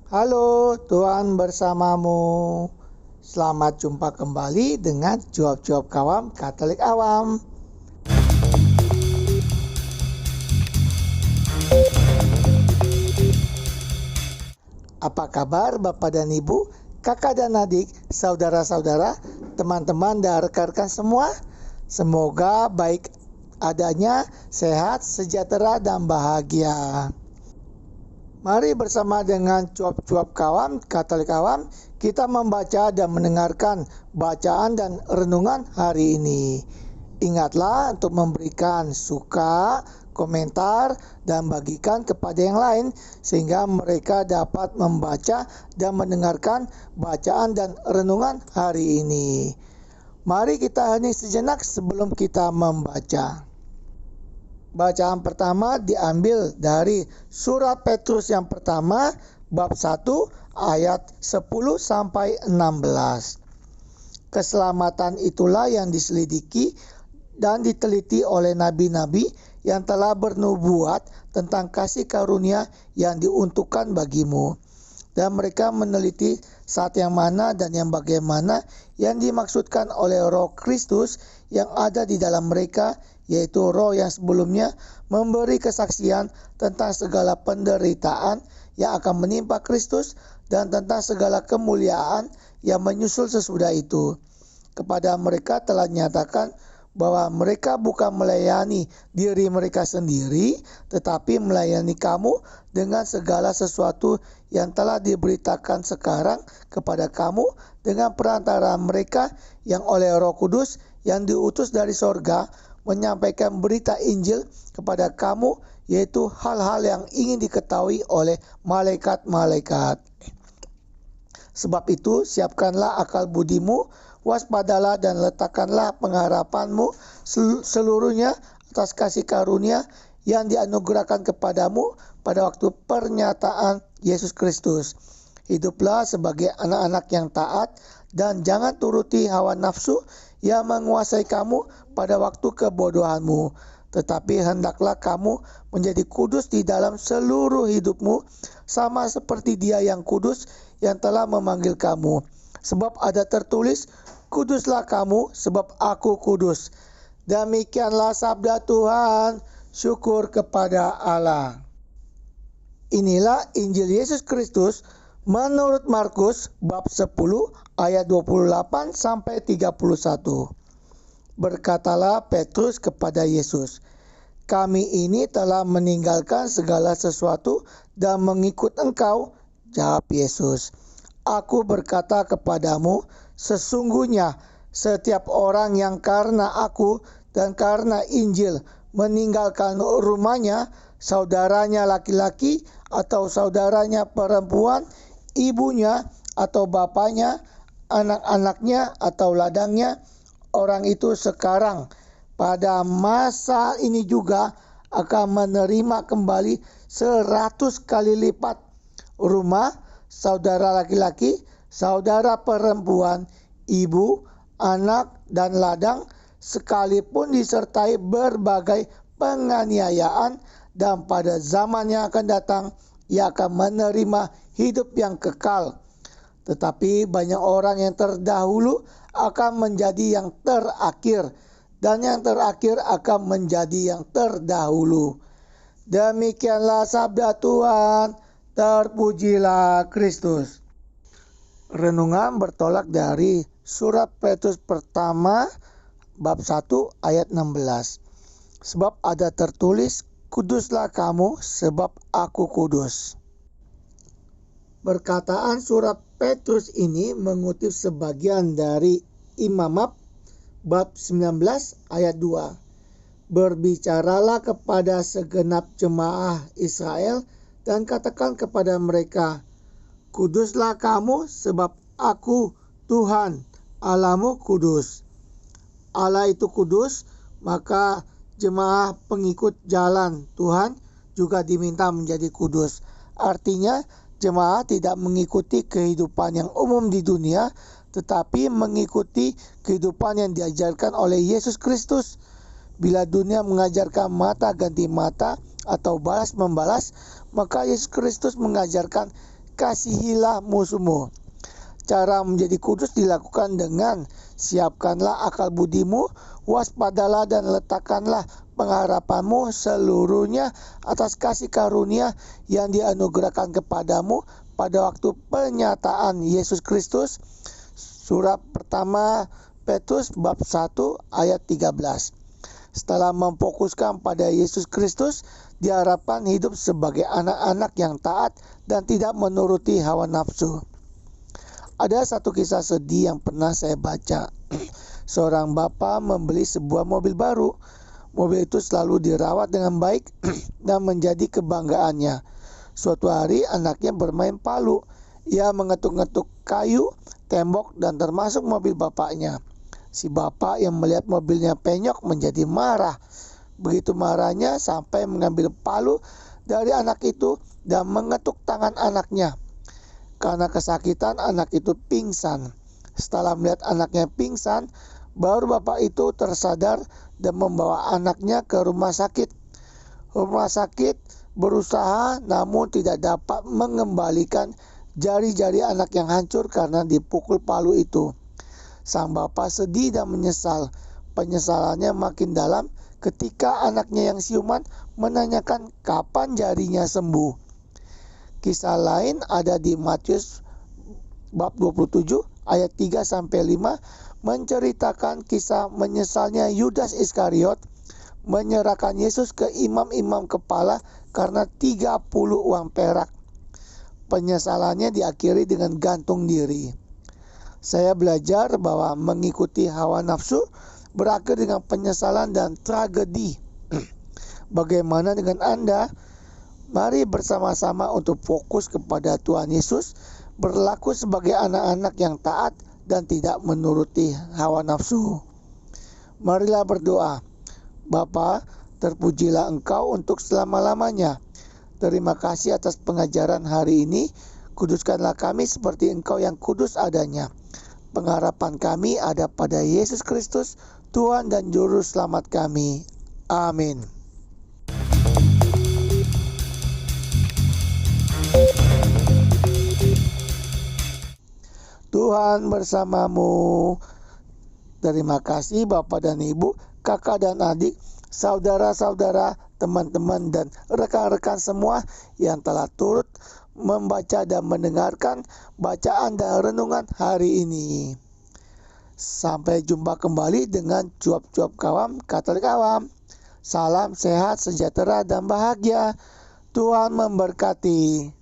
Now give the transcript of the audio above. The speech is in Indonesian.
Halo, Tuhan bersamamu. Selamat jumpa kembali dengan Jawab-Jawab Kawam Katolik Awam. Apa kabar Bapak dan Ibu, kakak dan adik, saudara-saudara, teman-teman dan rekan-rekan semua? Semoga baik adanya, sehat, sejahtera, dan bahagia. Mari bersama dengan Cuap-Cuap Kawam Katolik Awam, kita membaca dan mendengarkan bacaan dan renungan hari ini. Ingatlah untuk memberikan suka, komentar, dan bagikan kepada yang lain sehingga mereka dapat membaca dan mendengarkan bacaan dan renungan hari ini. Mari kita hening sejenak sebelum kita membaca. Bacaan pertama diambil dari surat Petrus yang pertama bab 1 ayat 10 sampai 16. Keselamatan itulah yang diselidiki dan diteliti oleh nabi-nabi yang telah bernubuat tentang kasih karunia yang diuntukkan bagimu. Dan mereka meneliti saat yang mana dan yang bagaimana yang dimaksudkan oleh Roh Kristus yang ada di dalam mereka, yaitu Roh yang sebelumnya memberi kesaksian tentang segala penderitaan yang akan menimpa Kristus dan tentang segala kemuliaan yang menyusul sesudah itu. Kepada mereka telah nyatakan bahwa mereka bukan melayani diri mereka sendiri, tetapi melayani kamu dengan segala sesuatu yang telah diberitakan sekarang kepada kamu dengan perantara mereka yang oleh Roh Kudus yang diutus dari sorga menyampaikan berita Injil kepada kamu, yaitu hal-hal yang ingin diketahui oleh malaikat-malaikat. Sebab itu, siapkanlah akal budimu, waspadalah dan letakkanlah pengharapanmu seluruhnya atas kasih karunia yang dianugerahkan kepadamu pada waktu pernyataan Yesus Kristus. Hiduplah sebagai anak-anak yang taat dan jangan turuti hawa nafsu yang menguasai kamu pada waktu kebodohanmu. Tetapi hendaklah kamu menjadi kudus di dalam seluruh hidupmu, sama seperti Dia yang kudus yang telah memanggil kamu. Sebab ada tertulis, kuduslah kamu sebab aku kudus. Demikianlah sabda Tuhan, syukur kepada Allah. Inilah Injil Yesus Kristus menurut Markus bab 10 ayat 28 sampai 31. Berkatalah Petrus kepada Yesus, "Kami ini telah meninggalkan segala sesuatu dan mengikut Engkau." Jawab Yesus, "Aku berkata kepadamu, sesungguhnya setiap orang yang karena aku dan karena Injil meninggalkan rumahnya, saudaranya laki-laki atau saudaranya perempuan, ibunya atau bapaknya, anak-anaknya atau ladangnya, orang itu sekarang pada masa ini juga akan menerima kembali 100 kali lipat rumah, saudara laki-laki, saudara perempuan, ibu, anak, dan ladang, sekalipun disertai berbagai penganiayaan, dan pada zaman yang akan datang ia akan menerima hidup yang kekal. Tetapi banyak orang yang terdahulu akan menjadi yang terakhir, dan yang terakhir akan menjadi yang terdahulu." Demikianlah sabda Tuhan, terpujilah Kristus. Renungan bertolak dari surat Petrus pertama bab 1 ayat 16. Sebab ada tertulis, kuduslah kamu sebab aku kudus. Perkataan surat Petrus ini mengutip sebagian dari Imamat bab 19 ayat 2. Berbicaralah kepada segenap jemaah Israel dan katakan kepada mereka, kuduslah kamu sebab aku Tuhan Allahmu kudus. Allah itu kudus, maka jemaah pengikut jalan Tuhan juga diminta menjadi kudus. Artinya jemaah tidak mengikuti kehidupan yang umum di dunia, tetapi mengikuti kehidupan yang diajarkan oleh Yesus Kristus. Bila dunia mengajarkan mata ganti mata atau balas membalas, maka Yesus Kristus mengajarkan kasihilah musuhmu. Cara menjadi kudus dilakukan dengan siapkanlah akal budimu, waspadalah dan letakkanlah pengharapanmu seluruhnya atas kasih karunia yang dianugerahkan kepadamu pada waktu penyataan Yesus Kristus. Surat pertama Petrus bab 1 ayat 13. Setelah memfokuskan pada Yesus Kristus, diharapkan hidup sebagai anak-anak yang taat dan tidak menuruti hawa nafsu. Ada satu kisah sedih yang pernah saya baca. Seorang bapak membeli sebuah mobil baru. Mobil itu selalu dirawat dengan baik dan menjadi kebanggaannya. Suatu hari anaknya bermain palu. Ia mengetuk-ngetuk kayu, tembok, dan termasuk mobil bapaknya. Si bapak yang melihat mobilnya penyok menjadi marah. Begitu marahnya sampai mengambil palu dari anak itu dan mengetuk tangan anaknya. Karena kesakitan anak itu pingsan. Setelah melihat anaknya pingsan, baru bapak itu tersadar dan membawa anaknya ke rumah sakit. Rumah sakit berusaha namun tidak dapat mengembalikan jari-jari anak yang hancur karena dipukul palu itu. Sang bapak sedih dan menyesal. Penyesalannya makin dalam ketika anaknya yang siuman menanyakan kapan jarinya sembuh. Kisah lain ada di Matius bab 27 ayat 3 sampai 5 menceritakan kisah menyesalnya Yudas Iskariot menyerahkan Yesus ke imam-imam kepala karena 30 uang perak. Penyesalannya diakhiri dengan gantung diri. Saya belajar bahwa mengikuti hawa nafsu berakhir dengan penyesalan dan tragedi. Bagaimana dengan Anda? Mari bersama-sama untuk fokus kepada Tuhan Yesus, berlaku sebagai anak-anak yang taat dan tidak menuruti hawa nafsu. Marilah berdoa. Bapa, terpujilah Engkau untuk selama-lamanya. Terima kasih atas pengajaran hari ini. Kuduskanlah kami seperti Engkau yang kudus adanya. Pengharapan kami ada pada Yesus Kristus, Tuhan dan Juru Selamat kami. Amin. Tuhan bersamamu. Terima kasih Bapak dan Ibu, kakak dan adik, saudara-saudara, teman-teman dan rekan-rekan semua yang telah turut membaca dan mendengarkan bacaan dan renungan hari ini. Sampai jumpa kembali dengan cuap-cuap kawam Katolik Awam. Salam sehat, sejahtera dan bahagia. Tuhan memberkati.